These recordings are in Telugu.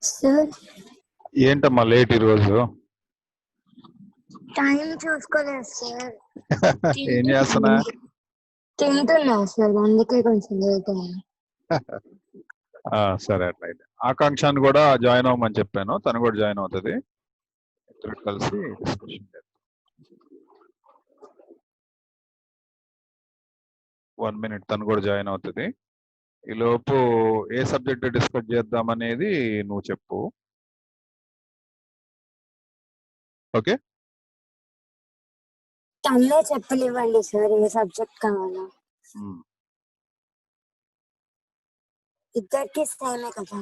సార్ ఏంటమ్మా లేట్ ఈరోజు? టైం చూసుకోలేదు సార్. ఏం చేస్తున్నా? తింటున్నా సార్, అందుకే కొంచెం లేట్ అయింది. సరే అట్లయితే ఆకాంక్షను కూడా జాయిన్ అవ్వమని చెప్పాను, తను కూడా జాయిన్ అవుతుంది. ఇద్దరు కలిసి డిస్కషన్ చేద్దాం. 1 minute, తను కూడా జాయిన్ అవుతుంది. ఈ లోపు ఏ సబ్జెక్ట్ డిస్కస్ చేద్దాం అనేది నువ్వు చెప్పు. ఓకే, తన్నే చెప్పనివ్వండి సార్, ఏ సబ్జెక్ట్ కావాలో. ఇద్దరికి సేమే కదా.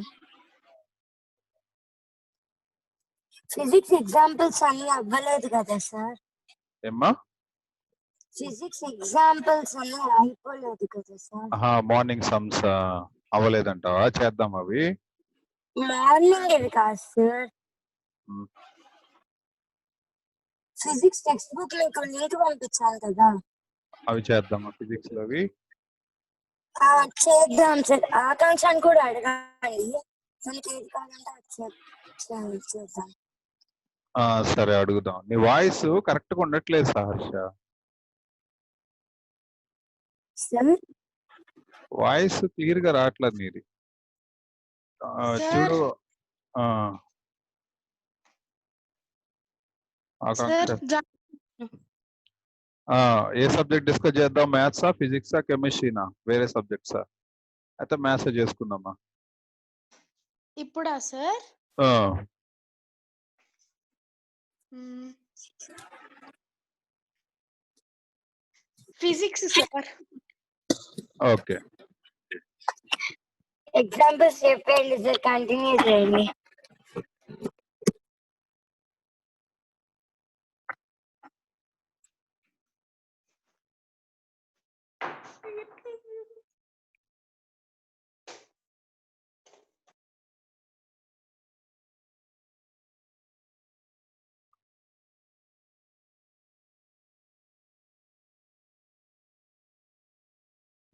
ఫిజిక్స్ ఎగ్జాంపుల్స్ అన్ని అవ్వలేదు కదా సార్. ఏమ్మా? ఫిజిక్స్ ఎగ్జాంపుల్స్ అన్ని అయిపోలేదు కదా సార్. Morning sums అవ్వలేదంటావా? చేద్దాం అవి. మార్నింగ్ ఇది కాదు సార్. ఫిజిక్స్ టెక్స్ట్ బుక్ మీకు లింక్ పంపించాలి కదా, అవి చేద్దామా? ఫిజిక్స్ లో అవి చేద్దాం సార్. ఆకాంక్షను కూడా అడగండి, మనకి ఏది కావాలంటే అది చేద్దాం. సరే అడుగుదాం. నీ వాయిస్ కరెక్ట్ గా ఉండట్లేదు సహర్ష. సార్ వాయిస్ క్లియర్ గా రావట్లేదు నీది. చూడు. ఏ సబ్జెక్ట్ డిస్కస్ చేద్దాం? మ్యాథ్సా, ఫిజిక్సా, కెమిస్ట్రీనా, వేరే సబ్జెక్ట్సా? అయితే మ్యాథ్స్ చేసుకుందామా ఇప్పుడా sir? Physics sir. Okay, examples చెప్పండి సార్, కంటిన్యూ చేయండి.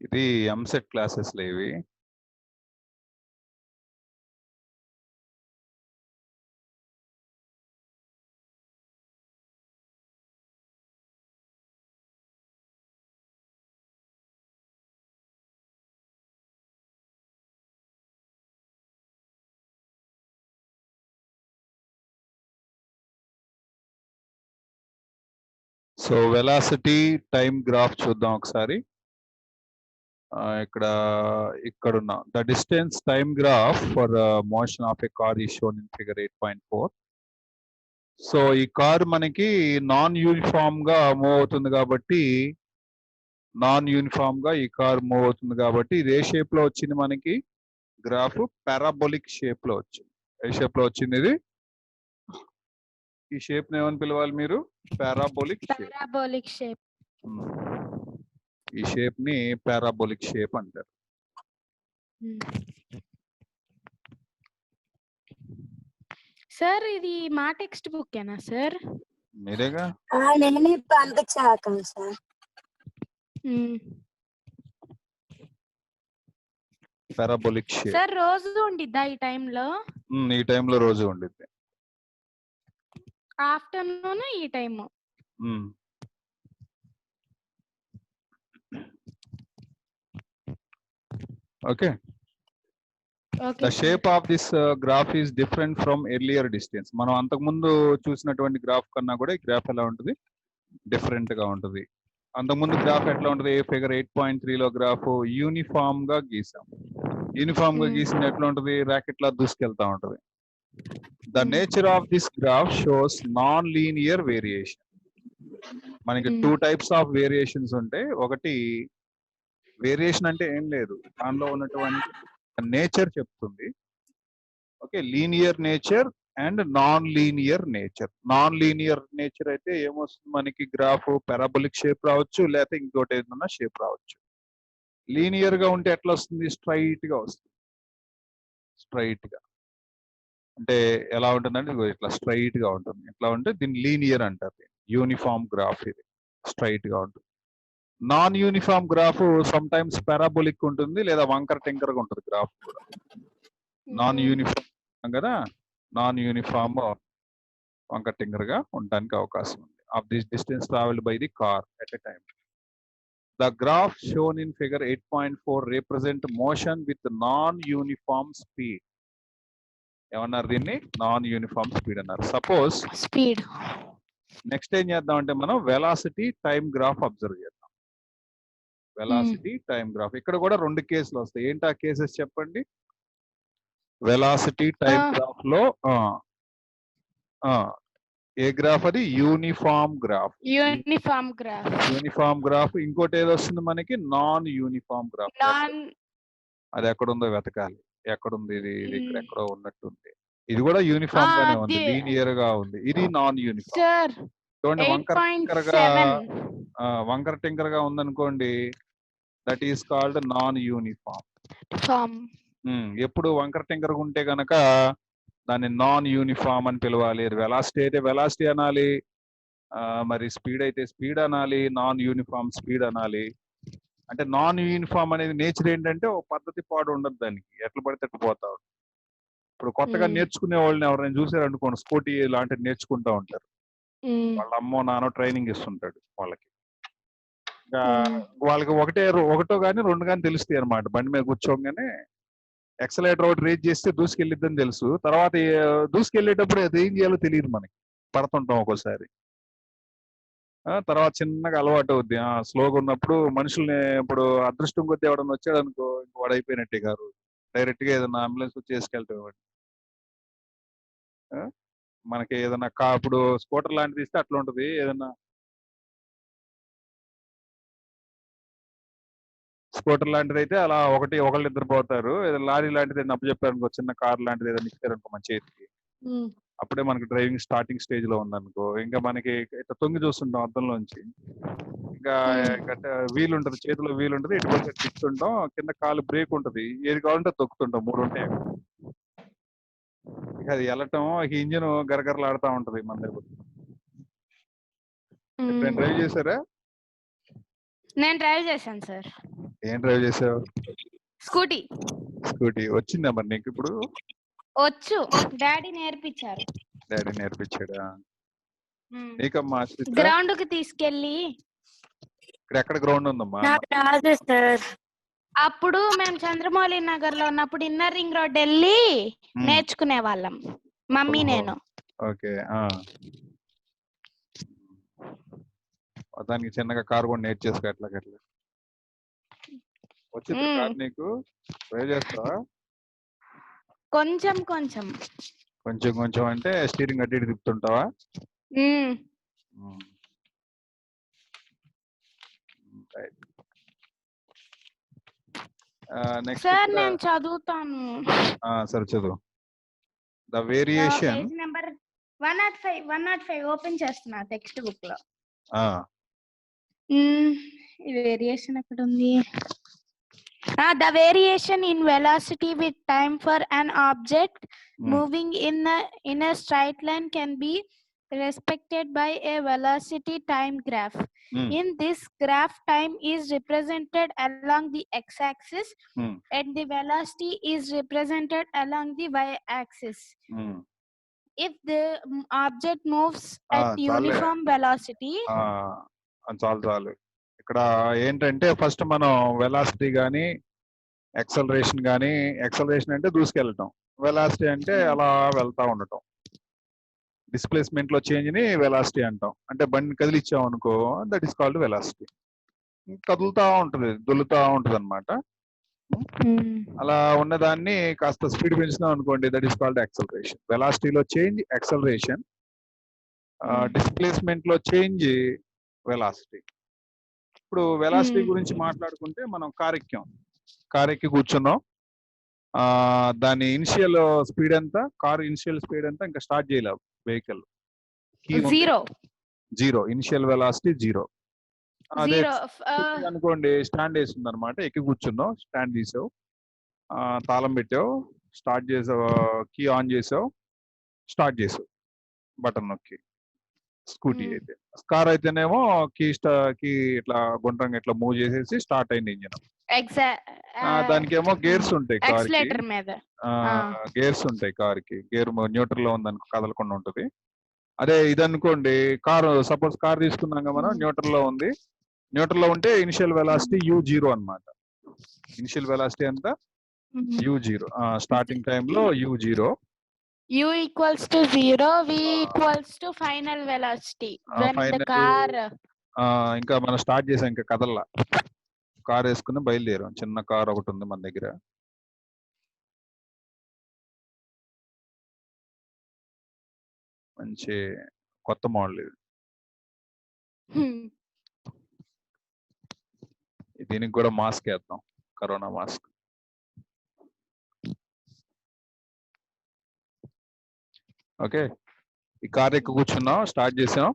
ఇది ఎంసెట్ క్లాసెస్ లేవి. సో వెలాసిటీ టైం గ్రాఫ్ చూద్దాం ఒకసారి. ఇక్కడున్న the distance time graph for motion of a car ఈ షోన్ ఇన్ ఫిగర్ 8.4. సో ఈ కార్ మనకి నాన్ యూనిఫామ్ గా మూవ్ అవుతుంది కాబట్టి ఈ కార్ మూవ్ అవుతుంది కాబట్టి ఇది ఏ షేప్ లో వచ్చింది మనకి? గ్రాఫ్ పారాబోలిక్ షేప్ లో వచ్చింది. ఏ షేప్ లో వచ్చింది ఇది? ఈ షేప్ ని ఏమని పిలవాలి మీరు? Parabolic shape. ఈ షేప్ ని పారాబోలిక్ షేప్ అంటారు. సార్ ఇది మా టెక్స్ట్ బుక్ ఏనా సార్? మీరేగా. నేను పంపించాక సార్. పారాబోలిక్ షేప్ సార్ రోజు ఉండిద్దా ఈ టైంలో? ఈ టైంలో రోజు ఉండిద్ది. ఆఫ్టర్నూన్ ఈ time. Okay. The shape of this graph is different from earlier distance. మనం అంతకు ముందు చూసినటువంటి గ్రాఫ్ కన్నా కూడా ఈ గ్రాఫ్ ఎలా ఉంటుంది? డిఫరెంట్ గా ఉంటుంది. అంతకుముందు గ్రాఫ్ ఎట్లా ఉంటుంది? ఫిగర్ 8.3 లో గ్రాఫ్ యూనిఫామ్ గా గీసాం. యూనిఫామ్ గా గీసిన ఎట్లా ఉంటుంది? ర్యాకెట్ లా దూసుకెళ్తా ఉంటుంది. The nature of this graph shows non-linear variation. మనకి 2 types of variations ఉంటాయి. ఒకటి వేరియేషన్ అంటే ఏం లేదు, దానిలో ఉన్నటువంటి నేచర్ చెప్తుంది. Okay, linear nature and non linear nature. Non linear nature అయితే ఏమొస్తుంది మనకి? గ్రాఫ్ పారాబోలిక్ షేప్ రావచ్చు, లేకపోతే ఇంకోటి ఏదైనా షేప్ రావచ్చు. లీనియర్ గా ఉంటే ఎట్లా వస్తుంది? స్ట్రైట్ గా వస్తుంది. స్ట్రైట్ గా అంటే ఎలా ఉంటుందంటే ఇట్లా స్ట్రైట్ గా ఉంటుంది. ఎట్లా ఉంటే దీన్ని లీనియర్ అంటారు. యూనిఫామ్ గ్రాఫ్ ఇది స్ట్రైట్ గా ఉంటుంది. Non uniform graph some times parabolic ఉంటుంది, లేదా వంకర టింకర్ గా ఉంటుంది గ్రాఫ్ కూడా. నాన్ యూనిఫామ్ కదా నాన్ యూనిఫామ్ వంకర టింకరగా ఉండడానికి అవకాశం ఉంది. Of this distance travelled by the car at a time. The graph shown in figure 8.4 represent motion with non-uniform speed. ఏమన్నారు దీన్ని? నాన్ యూనిఫామ్ స్పీడ్ అన్నారు. Suppose speed. నెక్స్ట్ ఏం చేద్దాం అంటే మనం వెలాసిటీ టైం గ్రాఫ్ అబ్జర్వ్ చేద్దాం. Velocity time graph. ఇక్కడ కూడా 2 కేసులు వస్తాయి. ఏంటి ఆ కేసెస్ చెప్పండి? వెలాసిటీ టైం గ్రాఫ్ లో ఏ గ్రాఫ్ అది? Uniform graph. Uniform graph. ఇంకోటి ఏదో వస్తుంది మనకి? Non uniform graph. అది ఎక్కడుందో వెతకాలి. ఎక్కడుంది ఇది? ఇది ఇక్కడ ఎక్కడో ఉన్నట్టుంది. ఇది కూడా యూనిఫామ్ గానే ఉంది, లీనియర్ గా ఉంది. ఇది నాన్ యూనిఫామ్. చూడండి, వంకర టింకర్ గా ఉందనుకోండి, that is called non uniform. ఎప్పుడు వంకర టింకర్ ఉంటే గనక దాన్ని నాన్ యూనిఫామ్ అని పిలవాలి. వెలాసిటీ అయితే వెలాసిటీ అనాలి, మరి స్పీడ్ అయితే స్పీడ్ అనాలి, నాన్ యూనిఫామ్ స్పీడ్ అనాలి. అంటే నాన్ యూనిఫామ్ అనేది నేచర్ ఏంటంటే ఒక పద్ధతి పాడు ఉండదు, దానికి ఎట్లా పడితే ఎట్లా పోతా. ఇప్పుడు కొత్తగా నేర్చుకునే వాళ్ళని ఎవరైనా చూసారు అనుకోండి, స్కూటీ లాంటివి నేర్చుకుంటా ఉంటారు. వాళ్ళ అమ్మో నానో ట్రైనింగ్ ఇస్తుంటాడు వాళ్ళకి. వాళ్ళకి ఒకటో కానీ 2 కానీ తెలుస్తాయి అనమాట. బండి మీద కూర్చోగానే ఎక్సలేటర్ ఒకటి రేజ్ చేస్తే దూసుకెళ్ళిద్దని తెలుసు. తర్వాత దూసుకెళ్ళేటప్పుడు అది ఏం చేయాలో తెలియదు, మనకి పడుతుంటాం ఒక్కోసారి. తర్వాత చిన్నగా అలవాటు అవుద్ది. స్లోగా ఉన్నప్పుడు మనుషుల్ని, ఇప్పుడు అదృష్టం కొద్ది ఎవడన్నా వచ్చాడు అనుకో, ఇంక వాడు అయిపోయినట్టే గారు. డైరెక్ట్ గా ఏదైనా అంబులెన్స్ వచ్చి చేసుకెళ్తాం. మనకి ఏదైనా ఇప్పుడు స్కూటర్ లాంటిది ఇస్తే అట్లా ఉంటది. ఏదైనా స్కూటర్ లాంటిది అయితే అలా ఒకళ్ళిద్దరు పోతారు. ఏదైనా లారీ లాంటిది ఏదైనా అప్పచెప్పారు అనుకో, చిన్న కార్ లాంటిది ఏదైనా ఇచ్చారనుకో మన చేతికి, అప్పుడే మనకి డ్రైవింగ్ స్టార్టింగ్ స్టేజ్ లో ఉందనుకో, ఇంకా మనకి ఇట్లా తొంగి చూస్తుంటాం అద్దంలోంచి. ఇంకా వీలు ఉంటది, చేతిలో వీలు ఉంటది, ఇటు తిప్పుతుంటాం, కింద కాలు బ్రేక్ ఉంటది, ఏది కావాలంటే తొక్కుతుంటాం. 3 ఉంటాయి. ఇక అది వెళ్ళటం, ఇంజిన్ గరగరలాడుతూ ఉంటది మన దగ్గర. ఎప్పుడైనా డ్రైవ్ చేశారా? నేను డ్రైవ్ చేశాను సార్. ఏం డ్రైవ్ చేసావు? స్కూటీ. వచ్చిందా మరి నీకు ఇప్పుడు? వచ్చు, డాడీ నేర్పించారు. డాడీ నేర్పించాడా? నీకమ్మా గ్రౌండ్ కి తీసుకెళ్ళి. ఇక్కడ ఎక్కడ గ్రౌండ్ ఉందమ్మా? అప్పుడు మేము చంద్రమౌళి నగర్ లో ఉన్నప్పుడు ఇన్నర్ రింగ్ రోడ్ వెళ్ళి నేర్చుకునే వాళ్ళం, మమ్మీ నేను. ఓకే. దానికి చిన్నగా కారు కూడా నేర్చేసుకో. ఎట్లా వచ్చింది కారు నీకు? డ్రైవ్ చేస్తావా? కొంచెం అంటే స్టీరింగ్ అడ్డు తిప్పుతుంటావా? నెక్స్ట్ సార్ నేను చదువుతాను. సరే చదువు. ద వేరియేషన్ నెంబర్ 105 ఓపెన్ చేస్తున్నా టెక్స్ట్ బుక్ లో. వేరియేషన్ ఎక్కడ ఉంది? The variation in velocity with time for an object moving in a straight line can be respected by a velocity time graph. In this graph, time is represented along the x-axis and the velocity is represented along the y-axis. If the object moves at uniform velocity. చాలు. ఇక్కడ ఏంటంటే ఫస్ట్ మనం వెలాసిటీ కానీ యాక్సలరేషన్ కానీ, యాక్సలరేషన్ అంటే దూసుకెళ్ళటం, వెలాసిటీ అంటే అలా వెళ్తా ఉండటం. డిస్ప్లేస్మెంట్ లో చేంజ్ ని వెలాసిటీ అంటాం. అంటే బండిని కదిలిచ్చాం అనుకో, దట్ ఈస్ కాల్డ్ వెలాసిటీ. కదులుతా ఉంటది, దొల్లుతా ఉంటది అనమాట. అలా ఉన్నదాన్ని కాస్త స్పీడ్ పెంచుతాం అనుకోండి, దట్ ఈస్ కాల్డ్ యాక్సలరేషన్. వెలాసిటీలో చేంజ్ యాక్సలరేషన్, డిస్ప్లేస్మెంట్ లో చేంజ్ వెలాసిటీ. ఇప్పుడు వెలాసిటీ గురించి మాట్లాడుకుంటే మనం కార్ ఎక్కి కూర్చున్నాం. దాని ఇనిషియల్ స్పీడ్ ఎంత? కారు ఇనిషియల్ స్పీడ్ ఎంత? ఇంకా స్టార్ట్ చేయలేవు వెహికల్. జీరో. Initial velocity 0. అదే అనుకోండి, స్టాండ్ వేసింది అనమాట, ఎక్కి కూర్చున్నావు, స్టాండ్ తీసావు, తాళం పెట్టావు, స్టార్ట్ చేసావు, కీ ఆన్ చేసావు, స్టార్ట్ చేసావు బటన్ నొక్కి. స్కూటీ అయితే. కార్ అయితేనేమో కీ ఇట్లా గుండ్రంగా ఇట్లా మూవ్ చేసేసి స్టార్ట్ అయింది ఇంజిన్. దానికేమో గేర్స్ ఉంటాయి కార్కి. యాక్సిలేటర్ మీద గేర్స్ ఉంటాయి కార్కి. గేర్ న్యూట్రల్ లో ఉందనుకో కదలకుండా ఉంటది. అదే ఇదనుకోండి, కారు సపోజ్ కార్ తీసుకున్నాక మనం న్యూట్రల్ లో ఉంది. న్యూట్రల్ లో ఉంటే ఇనిషియల్ వెలాసిటీ u0 అన్నమాట. ఇనిషియల్ వెలాసిటీ ఎంత? u0. స్టార్టింగ్ టైమ్ లో u0. u equals to 0, v equals to final velocity when the car. ఇంకా మనం స్టార్ట్ చేసాం, ఇంకా కదల్లా. కార్ వేసుకుని బయలుదేరాం. చిన్న కార్ ఒకటి ఉంది మన దగ్గర. మంచి కొత్త మోడల్ ఇది. దీనికి కూడా మాస్క్ వేద్దాం, కరోనా మాస్క్. ఓకే, ఈ కార్ ఎక్కి కూర్చున్నాం, స్టార్ట్ చేసాం,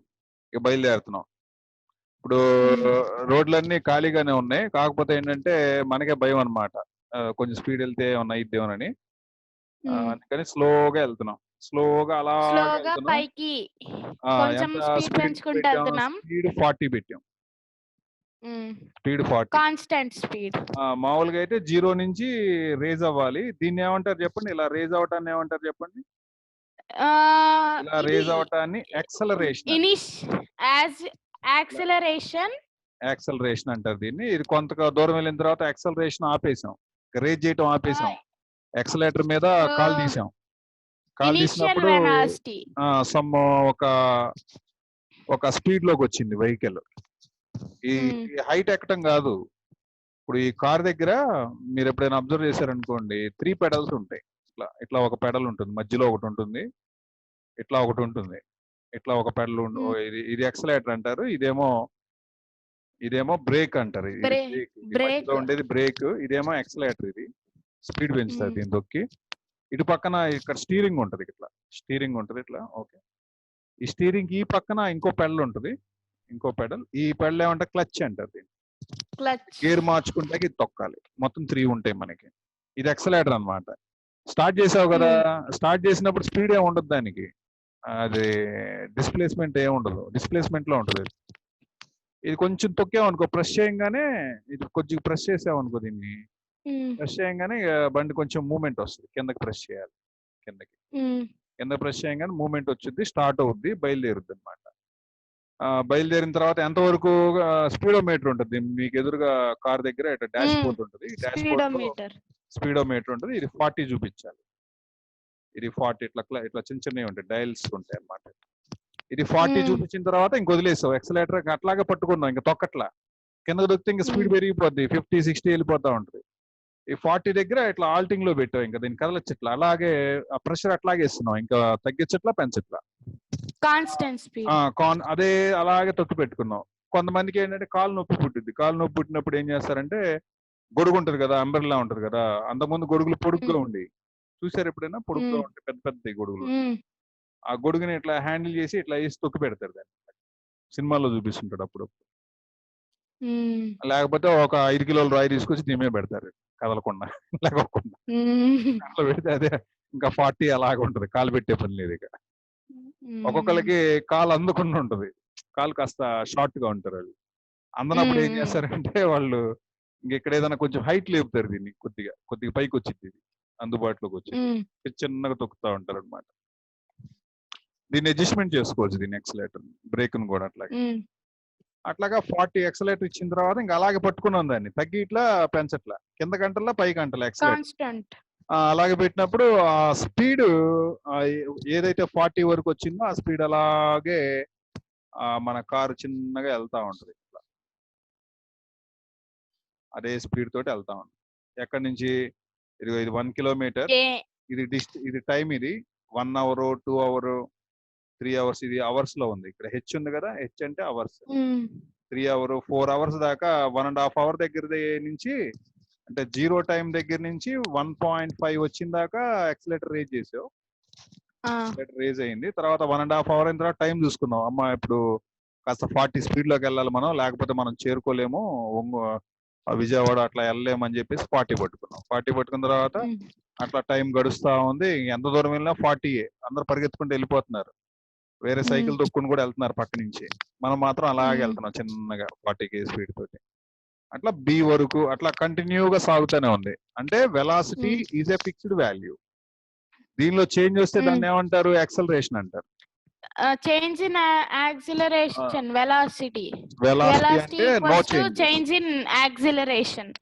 ఇక బయలుదేరుతున్నాం. ఇప్పుడు రోడ్లన్నీ ఖాళీగానే ఉన్నాయి. కాకపోతే ఏంటంటే మనకే భయం అన్నమాట, కొంచెం స్పీడ్ వెళ్తే ఏమన్నా అయిద్దేమోనని. అందుకని స్లోగా వెళ్తున్నాం. స్లోగా అలా పైకి కొంచెం స్పీడ్ పెంచుకుంటూ వెళ్తున్నాం. స్పీడ్ 40 పెట్టాం. Speed 40 constant speed. మామూలుగా అయితే 0 నుంచి రేజ్ అవ్వాలి. దీన్ని ఏమంటారు చెప్పండి? ఇలా రేజ్ అవటాన్ని ఏమంటారు చెప్పండి? ఇలా రేజ్ అవటాన్ని యాక్సలరేషన్. యాక్సలరేషన్ అంటారు దీన్ని. ఇది కొంత దూరం వెళ్ళిన తర్వాత యాక్సలరేషన్ ఆపేసాం, రేజ్ చేయటం ఆపేసాం. యాక్సలేటర్ మీద కాల్ తీసాం. కాల్ తీసినప్పుడు సమ్ ఒక స్పీడ్ లోకి వచ్చింది వెహికల్. ఈ హైట్ ఎక్కడం కాదు. ఇప్పుడు ఈ కార్ దగ్గర మీరు ఎప్పుడైనా అబ్జర్వ్ చేశారనుకోండి, 3 పెడల్స్ ఉంటాయి. ఇట్లా ఒక పెడల్ ఉంటుంది, మధ్యలో ఒకటి ఉంటుంది, ఇట్లా ఒకటి ఉంటుంది, ఇట్లా ఒక పెడల్ ఇది యాక్సలేటర్ అంటారు. ఇదేమో బ్రేక్ అంటారు. మధ్యలో ఉండేది బ్రేక్, ఇదేమో యాక్సలేటర్. ఇది స్పీడ్ పెంచుతుంది దీని తొక్కి. ఇటు పక్కన ఇక్కడ స్టీరింగ్ ఉంటది, ఇట్లా స్టీరింగ్ ఉంటది ఇట్లా. ఓకే, ఈ స్టీరింగ్ ఈ పక్కన ఇంకో పెడల్ ఉంటుంది, ఇంకో పెడల్. ఈ పెడల్ ఏమంటే క్లచ్ అంటారు దీన్ని. గేర్ మార్చుకుంటే ఇది తొక్కాలి. మొత్తం 3 ఉంటాయి మనకి. ఇది యాక్సలేటర్ అన్నమాట. స్టార్ట్ చేసావు కదా, స్టార్ట్ చేసినప్పుడు స్పీడ్ ఏమి ఉండదు దానికి, అది డిస్ప్లేస్మెంట్ ఏమి ఉండదు, డిస్ప్లేస్మెంట్ లో ఉంటుంది. ఇది కొంచెం తొక్కామనుకో, ప్రెస్ చేయగానే, ఇది కొంచెం ప్రెస్ చేసామనుకో, దీన్ని ప్రెస్ చేయగానే బండి కొంచెం మూమెంట్ వస్తుంది. కిందకి ప్రెస్ చేయాలి, కింద ప్రెస్ చేయగానే మూమెంట్ వచ్చింది, స్టార్ట్ అవుద్ది, బయలుదేరుద్ది అనమాట. బయలుదేరిన తర్వాత ఎంతవరకు స్పీడోమీటర్ ఉంటుంది మీకు ఎదురుగా కార్ దగ్గర, ఇట్లా డాష్ బోర్డ్ ఉంటుంది. డాష్ బోర్డ్ స్పీడోమీటర్ ఉంటుంది. ఇది 40 చూపించాలి. ఇది 40 ఇట్లా చిన్న చిన్నవి ఉంటాయి, డైల్స్ ఉంటాయి అన్నమాట. ఇది 40 చూపించిన తర్వాత ఇంక వదిలేసావు. ఎక్సలేటర్ అట్లాగే పట్టుకున్నావు, ఇంకా తొక్కట్లా. కిందకు దొక్కితే ఇంకా స్పీడ్ పెరిగిపోద్ది, 50-60 వెళ్ళిపోతా ఉంటుంది. ఈ 40 దగ్గర ఇట్లా ఆల్టింగ్ లో పెట్టావు, ఇంకా దీన్ని కదలచ్చట్లా. అలాగే ఆ ప్రెషర్ అట్లాగే ఇస్తున్నావు, ఇంకా తగ్గించట్లా పెంచట్లా, కాన్స్టెంట్ స్పీడ్. అదే అలాగే తొక్కి పెట్టుకున్నావు. కొంతమందికి ఏంటంటే కాలు నొప్పి పుట్టింది. కాలు నొప్పి పుట్టినప్పుడు ఏం చేస్తారంటే, గొడుగు ఉంటది కదా, అంబ్రెల్లా ఉంటది కదా, అంతకుముందు గొడుగులు పొడుగ్గా ఉండి చూసారు ఎప్పుడైనా? పొడుగ్గా ఉంటాయి, పెద్ద పెద్ద గొడుగులు. ఆ గొడుగుని ఇట్లా హ్యాండిల్ చేసి ఇట్లా వేసి తొక్కి పెడతారు దాన్ని. సినిమాల్లో చూపిస్తుంటాడు అప్పుడు. లేకపోతే ఒక 5 కిలోల రాయి తీసుకొచ్చి దీని మీద పెడతారు, కదలకుండా లేకోకుండా. అట్లా పెడితే అదే ఇంకా 40 అలాగే ఉంటది. కాలు పెట్టే పని లేదు. ఇక ఒక్కొక్కరికి కాలు అందకుండా ఉంటది, కాలు కాస్త షార్ట్ గా ఉంటారు. వాళ్ళు అందనప్పుడు ఏం చేస్తారంటే, వాళ్ళు ఇక్కడ ఏదైనా కొంచెం హైట్ లేపుతారు దీన్ని, కొద్దిగా పైకి వచ్చింది, ఇది అందుబాటులోకి వచ్చి చిన్నగా తొక్కుతా ఉంటారు అనమాట. దీన్ని అడ్జస్ట్మెంట్ చేసుకోవచ్చు, దీన్ని ఎక్సలేటర్, బ్రేక్ ను కూడా అట్లాగా 40 ఎక్సలేటర్ ఇచ్చిన తర్వాత ఇంకా అలాగే పట్టుకున్నాం దాన్ని, తగ్గి ఇట్లా పెంచట్లా, కింద గంటల్లా పై గంటల ఎక్సలేటర్ అలాగే పెట్టినప్పుడు ఆ స్పీడ్ ఏదైతే 40 వరకు వచ్చిందో ఆ స్పీడ్ అలాగే మన కారు చిన్నగా వెళ్తా ఉంటది. ఇట్లా అదే స్పీడ్ తోటి వెళ్తా ఉంటుంది. ఎక్కడి నుంచి? ఇది 1 కిలోమీటర్. ఇది టైం, ఇది 1 అవర్, 2 అవర్, 3 అవర్స్. ఇది అవర్స్ లో ఉంది. ఇక్కడ హెచ్ ఉంది కదా, హెచ్ అంటే అవర్స్. 3 అవర్, 4 అవర్స్ దాకా 1.5 అవర్ దగ్గర నుంచి, అంటే 0 టైం దగ్గర నుంచి 1.5 వచ్చిన దాకా ఎక్సలేటర్ రేజ్ చేసావు. ఎక్సలేటర్ రేజ్ అయింది. తర్వాత 1.5 అవర్ అయిన తర్వాత టైం చూసుకున్నావు. అమ్మ ఇప్పుడు కాస్త 40 స్పీడ్ లోకి వెళ్ళాలి మనం, లేకపోతే మనం చేరుకోలేము, విజయవాడ అట్లా వెళ్ళలేమని చెప్పేసి 40 పట్టుకున్నాం. 40 పట్టుకున్న తర్వాత అట్లా టైం గడుస్తా ఉంది. ఎంత దూరం వెళ్ళినా 40. అందరు పరిగెత్తుకుంటూ వెళ్ళిపోతున్నారు. వేరే సైకిల్ తొక్కుని కూడా వెళ్తున్నారు పక్క నుంచి. మనం మాత్రం అలాగే వెళ్తున్నాం చిన్నగా 40 స్పీడ్ తోటి. అట్లా బి వరకు అట్లా కంటిన్యూగా సాగుతూనే ఉంది. అంటే velocity is a fixed value. దీనిలో చేంజ్ వస్తే దాన్ని ఏమంటారు? యాక్సలరేషన్ అంటారు. Change in acceleration velocity. Velocity అంటే no change. Change in acceleration.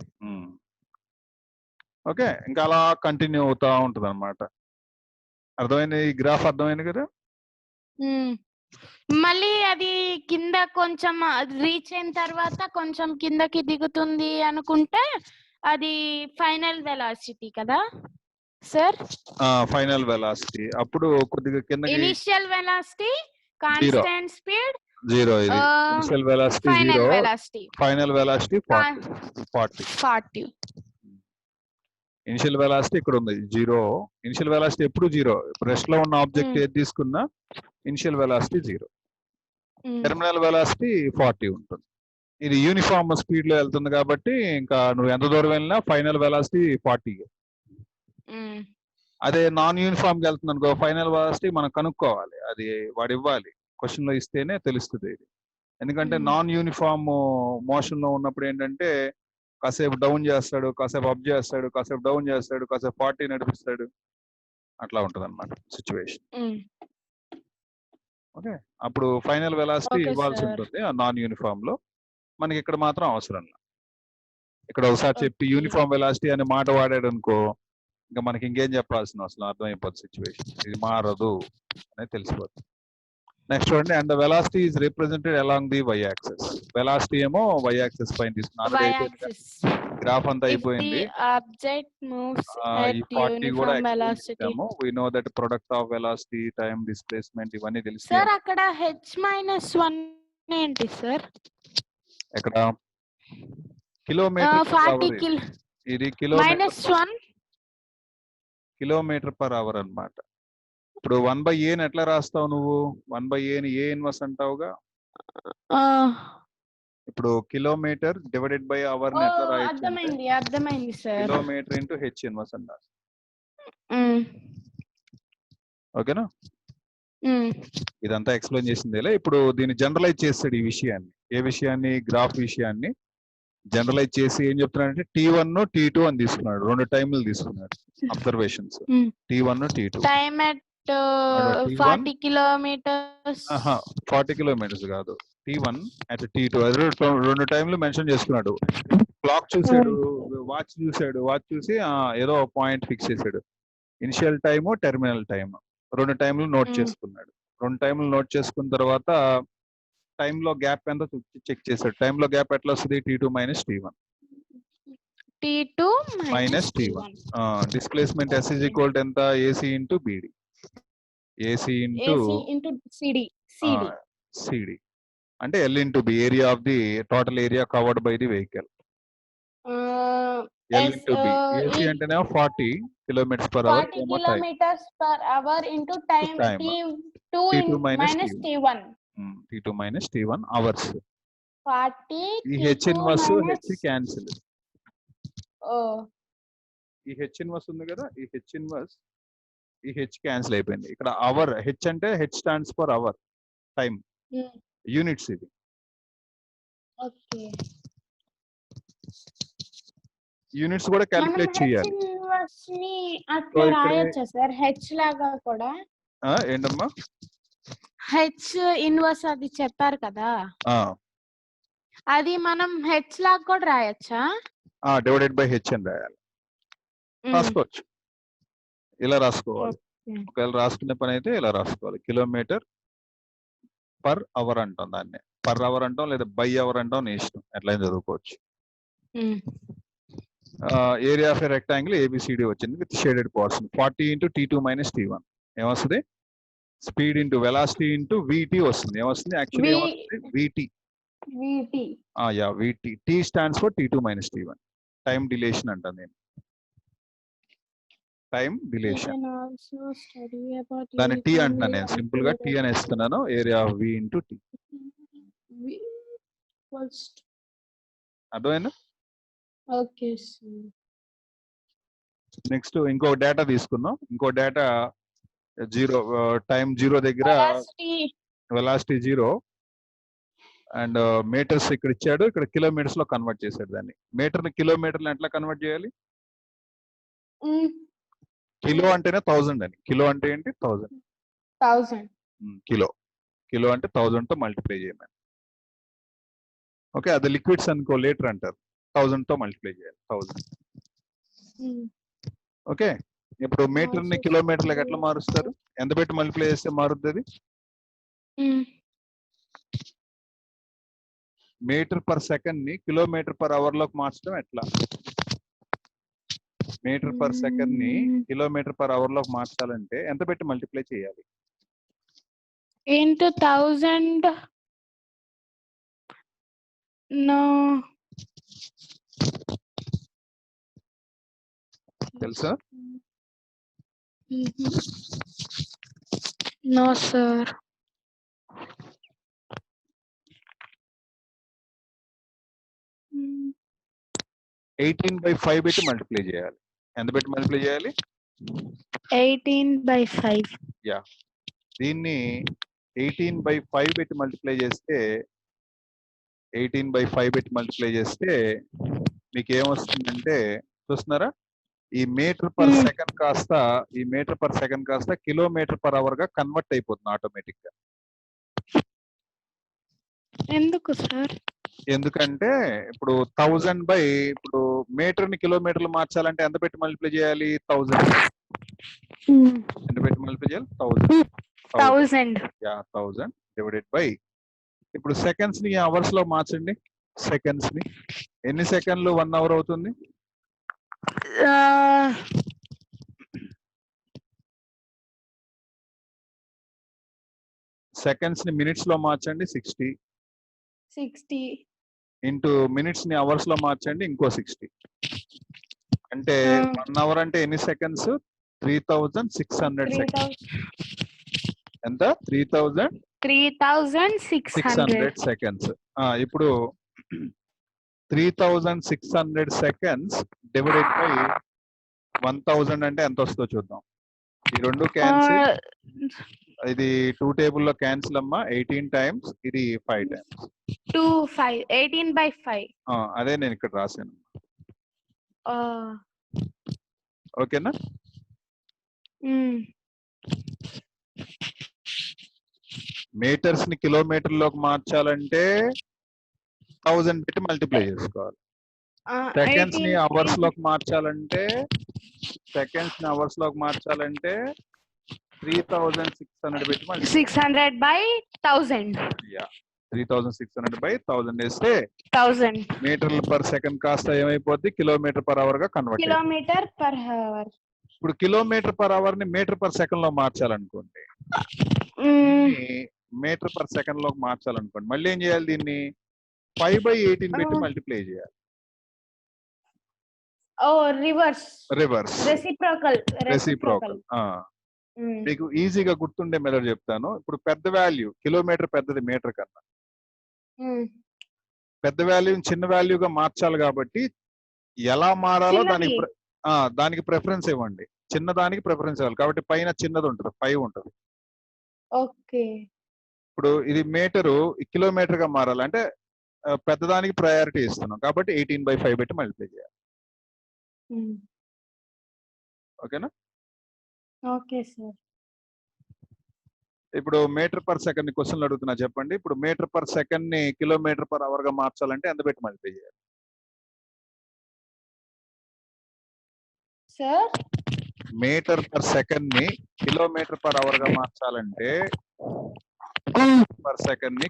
Okay, ఇంకా అలా కంటిన్యూ అవుతా ఉంటది అనమాట. అర్థమైంది? ఈ గ్రాఫ్ అర్థమైంది కదా? మళ్ళీ అది కింద కొంచెం రీచ్ అయిన తర్వాత కొంచెం కిందకి దిగుతుంది అనుకుంటే అది ఫైనల్ వెలాసిటీ కదా సార్? Final velocity. అప్పుడు కొద్దిగా కిందకి ఇనిషియల్ వెలాసిటీ కాన్స్టెంట్ స్పీడ్ 0. ఇది initial velocity 0, final velocity 40. Initial velocity ఇక్కడ ఉంది 0. ఇనిషియల్ వెలాసిటీ ఎప్పుడు 0. రెస్ట్ లో ఉన్న ఆబ్జెక్ట్ ఏది తీసుకున్నా ఇనిషియల్ వెలాసిటీ 0. టెర్మినల్ వెలాసిటీ 40 ఉంటుంది. ఇది యూనిఫామ్ స్పీడ్ లో వెళ్తుంది కాబట్టి ఇంకా నువ్వు ఎంత దూరం వెళ్ళినా ఫైనల్ వెలాసిటీ 40. అదే నాన్ యూనిఫామ్ కి వెళ్తుంది అనుకో, ఫైనల్ వెలాసిటీ మనం కనుక్కోవాలి, అది వాడు ఇవ్వాలి, క్వశ్చన్ లో ఇస్తేనే తెలుస్తుంది ఇది. ఎందుకంటే నాన్ యూనిఫామ్ మోషన్ లో ఉన్నప్పుడు ఏంటంటే కాసేపు డౌన్ చేస్తాడు, కాసేపు అప్ చేస్తాడు, కాసేపు డౌన్ చేస్తాడు, కాసేపు 40 నడిపిస్తాడు, అట్లా ఉంటది అన్నమాట సిచ్యువేషన్. ఓకే, అప్పుడు ఫైనల్ వెలాసిటీ ఇవ్వాల్సి ఉంటుంది ఆ నాన్ యూనిఫామ్ లో. మనకి ఇక్కడ మాత్రం అవసరం. ఇక్కడ ఒకసారి చెప్పి యూనిఫామ్ వెలాసిటీ అనే మాట వాడాడు అనుకో, ఇంకా మనకి ఇంకేం చెప్పాల్సిన అవసరం, అర్థమైపోతుంది సిచ్యువేషన్, ఇది మారదు అనేది తెలిసిపోతుంది. నెక్స్ట్ చూడండి, and the velocity is represented along the y axis. Velocity ఏమో వై యాక్సిస్ పైన తీసుకున్నాను. గ్రాఫ్ అంతా అయిపోయింది. ఈ 40 కూడా explain. We know that product of velocity, time, displacement ఇవన్నీ తెలుసు. సార్ అక్కడ h-1 ఏంటి సార్? ఎక్కడ? Kilometre per hour. ఇది కిలోమీటర్ పర్ అవర్ అన్నమాట. ఇప్పుడు 1/a ని ఎట్లా రాస్తావు నువ్వు? 1/a ని a ఇన్వర్స్ అంటావుగా. ఇప్పుడు కిలోమీటర్ డివైడెడ్ బై అవర్ ని ఎట్లా రాయొచ్చు? అర్థమైంది sir. Kilometre into h inverse అంటారు. ఓకేనా? ఇదంతా ఎక్స్ప్లెయిన్ చేసిందేలే. ఇప్పుడు దీన్ని జనరలైజ్ చేస్తాడు ఈ విషయాన్ని. ఏ విషయాన్ని? గ్రాఫ్ విషయాన్ని జనరలైజ్ చేసి ఏం చెప్తున్నాడంటే T1 T2 అని తీసుకున్నాడు. 2 టైంలు తీసుకున్నాడు observations. T1 T2 time at 40 kilometres. 40 kilometres కాదు, T1 అట్ T2 2 టైంలు మెన్షన్ చేసుకున్నాడు. క్లాక్ చూసాడు, వాచ్ చూసాడు, వాచ్ చూసి ఏదో పాయింట్ ఫిక్స్ చేశాడు. ఇనిషియల్ టైము, టెర్మినల్ టైము 2 టైంలు నోట్ చేసుకున్నాడు. 2 టైంలు నోట్ చేసుకున్న తర్వాత టైంలో గ్యాప్ ఎంత చెక్ చేశాడు. టైంలో గ్యాప్ ఎట్లా వస్తుంది? T2 minus T1. T2 minus T1. Displacement S is equal to ఎంత? AC into BD. AC into CD అంటే L into B, area of the total area covered by the vehicle. L into B. AC అంటేనే 40 kilometres per hour. Kilometres per hour into time T2 minus T1. T2 minus T1 hours. 40. ఈ H ఇన్వర్స్ H క్యాన్సిల్. ఈ H ఇన్వర్స్ ఉంది కదా, ఈ H ఇన్వర్స్ ఈ H క్యాన్సిల్ అయిపోయింది. ఇక్కడ అవర్ H అంటే H stands for hour, time, units. ఇది యూనిట్స్ కూడా క్యాలిక్యులేట్ చేయాలి. ఏంటమ్మా H ఇన్వర్స్ అది చెప్పారు కదా, అది మనం H లాగా కూడా రాయొచ్చా? డివైడెడ్ బై H అని రాయాలి. రాసుకోవచ్చు, ఇలా రాసుకోవాలి. ఒకవేళ రాసుకునే పని అయితే ఇలా రాసుకోవాలి. కిలోమీటర్ పర్ అవర్ అంటాం, దాన్ని పర్ అవర్ అంటాం లేదా బై అవర్ అంటాం, నీ ఇష్టం, ఎట్లయినా చదువుకోవచ్చు. Area of a rectangle ABCD వచ్చింది with shaded portion. 40 into T2 minus T1 ఏమొస్తుంది? Speed into velocity into VT వస్తుంది. ఏమొస్తుంది? యాక్చువల్లీ ఏమొస్తుంది? VT. VT. T stands for T2 minus T1. Time dilation అంటాను నేను. టైం డిలేషన్, దాన్ని T అంటున్నాను నేను. సింపుల్ గా T అని ఇస్తున్నాను. Area of V into T. అర్థమైందా? నెక్స్ట్ ఇంకో డేటా తీసుకుందాం. ఇంకో డేటా 0, టైం 0 దగ్గర వెలాసిటీ 0, అండ్ మీటర్స్ ఇక్కడ ఇచ్చాడు, ఇక్కడ కిలోమీటర్స్ లో కన్వర్ట్ చేశాడు దాన్ని. మీటర్ ని కిలోమీటర్లు ఎట్లా కన్వర్ట్ చేయాలి? కిలో అంటేనే 1000 అని. కిలో అంటే ఏంటి? 1000. 1000. కిలో. కిలో అంటే 1000 తో మల్టిప్లై చేయమని. ఓకే, అది లిక్విడ్స్ అనుకో లీటర్ అంటారు. 1000 తో మల్టిప్లై చేయాలి. 1000. ఓకే, ఇప్పుడు మీటర్ ని కిలోమీటర్లకు ఎట్లా మారుస్తారు? ఎంత పెట్టి మల్టిప్లై చేస్తే మారుద్ది అది? మీటర్ పర్ సెకండ్ ని కిలోమీటర్ పర్ అవర్ లోకి మార్చడం ఎట్లా? మీటర్ పర్ సెకండ్ ని కిలోమీటర్ పర్ అవర్ లోకి మార్చాలంటే ఎంత పెట్టి మల్టిప్లై చేయాలి? Into 1000. No. తెలుసా? No, sir. 18/5 పెట్టి మల్టిప్లై చేయాలి. ఎంత పెట్టి మల్టిప్లై చేయాలి? 18/5. యా, దీన్ని 18/5 పెట్టి మల్టిప్లై చేస్తే 18/5 పెట్టి మల్టిప్లై చేస్తే మీకు ఏమొస్తుందంటే చూస్తున్నారా? ఈ మీటర్ పర్ సెకండ్ కాస్త కిలోమీటర్ పర్ అవర్ గా కన్వర్ట్ అయిపోతుంది ఆటోమేటిక్ గా. ఎందుకు సార్? ఎందుకంటే ఇప్పుడు 1000 ఇప్పుడు మీటర్ ని కిలోమీటర్లు మార్చాలంటే ఎంత పెట్టి మల్టిప్లై చేయాలి? 1000. ఎంత పెట్టి మల్టిప్లై చేయాలి? 1000. యా, 1000 డివైడెడ్ బై ఇప్పుడు సెకండ్స్ ని అవర్స్ లో మార్చండి. సెకండ్స్ ని ఎన్ని సెకండ్లు 1 అవర్ అవుతుంది? సెకండ్స్ ని మినిట్స్ లో మార్చండి. 60 ఇంటూ మినిట్స్ ని అవర్స్ లో మార్చండి ఇంకో 60. అంటే 1 అవర్ అంటే ఎన్ని సెకండ్స్? 3600 సెకండ్స్. ఎంత? 3600 సెకండ్స్. ఇప్పుడు 3600 సెకండ్స్ డివైడెడ్ బై 1000 అంటే ఎంత వస్తుందో చూద్దాం. ఈ రెండు క్యాన్సిల్, ఇది 2 టేబుల్ లో క్యాన్సిల్ అమ్మా. 18 టైమ్స్, ఇది 5 టైమ్స్. 18/5. అదే నేను ఇక్కడ రాశాను. ఓకేనా? మీటర్స్ ని కిలోమీటర్ లోకి మార్చాలంటే 1000 పెట్టి మల్టిప్లై చేసుకోవాలి. సెకండ్స్ ని అవర్స్ లోకి మార్చాలంటే 3600 పెట్టి 600/1000. యా, 3600/1000 వేస్తే 1000 మీటర్ల పర్ సెకండ్ కాస్త ఏమైపోద్ది? కిలోమీటర్ పర్ అవర్ గా కన్వర్ట్. Kilometre per hour. ఇప్పుడు కిలోమీటర్ పర్ అవర్ ని మీటర్ పర్ సెకండ్ లో మార్చాలనుకోండి, మీటర్ పర్ సెకండ్ లోకి మార్చాలనుకోండి, మళ్ళీ ఏం చేయాలి? దీన్ని 5/18 పెట్టి మల్టిప్లై చేయాలి. రివర్స్. రెసిప్రోకల్. మీకు ఈజీగా గుర్తుండే మెథడ్ చెప్తాను. ఇప్పుడు పెద్ద వాల్యూ, కిలోమీటర్ పెద్దది మీటర్ కన్నా. పెద్ద వాల్యూని చిన్న వాల్యూగా మార్చాలి కాబట్టి ఎలా మారాలో దానికి ప్రిఫరెన్స్ ఇవ్వండి. చిన్న దానికి ప్రిఫరెన్స్ ఇవ్వాలి కాబట్టి పైన చిన్నది ఉంటుంది, 5 ఉంటుంది. ఓకే, ఇప్పుడు ఇది మీటరు కిలోమీటర్ గా మారాలంటే పెద్దదానికి ప్రయారిటీ ఇస్తున్నాం కాబట్టి 18/5 పెట్టి మల్టిప్లై చేయాలి. ఓకేనా? Okay sir. ఇప్పుడు మీటర్ పర్ సెకండ్ క్వశ్చన్లు అడుగుతున్నా, చెప్పండి. ఇప్పుడు మీటర్ పర్ సెకండ్ ని కిలోమీటర్ పర్ అవర్ గా మార్చాలంటే ఎంత పెట్టి మల్టిప్లై చేయాలి? సార్, మీటర్ పర్ సెకండ్ ని కిలోమీటర్ పర్ అవర్ గా మార్చాలంటే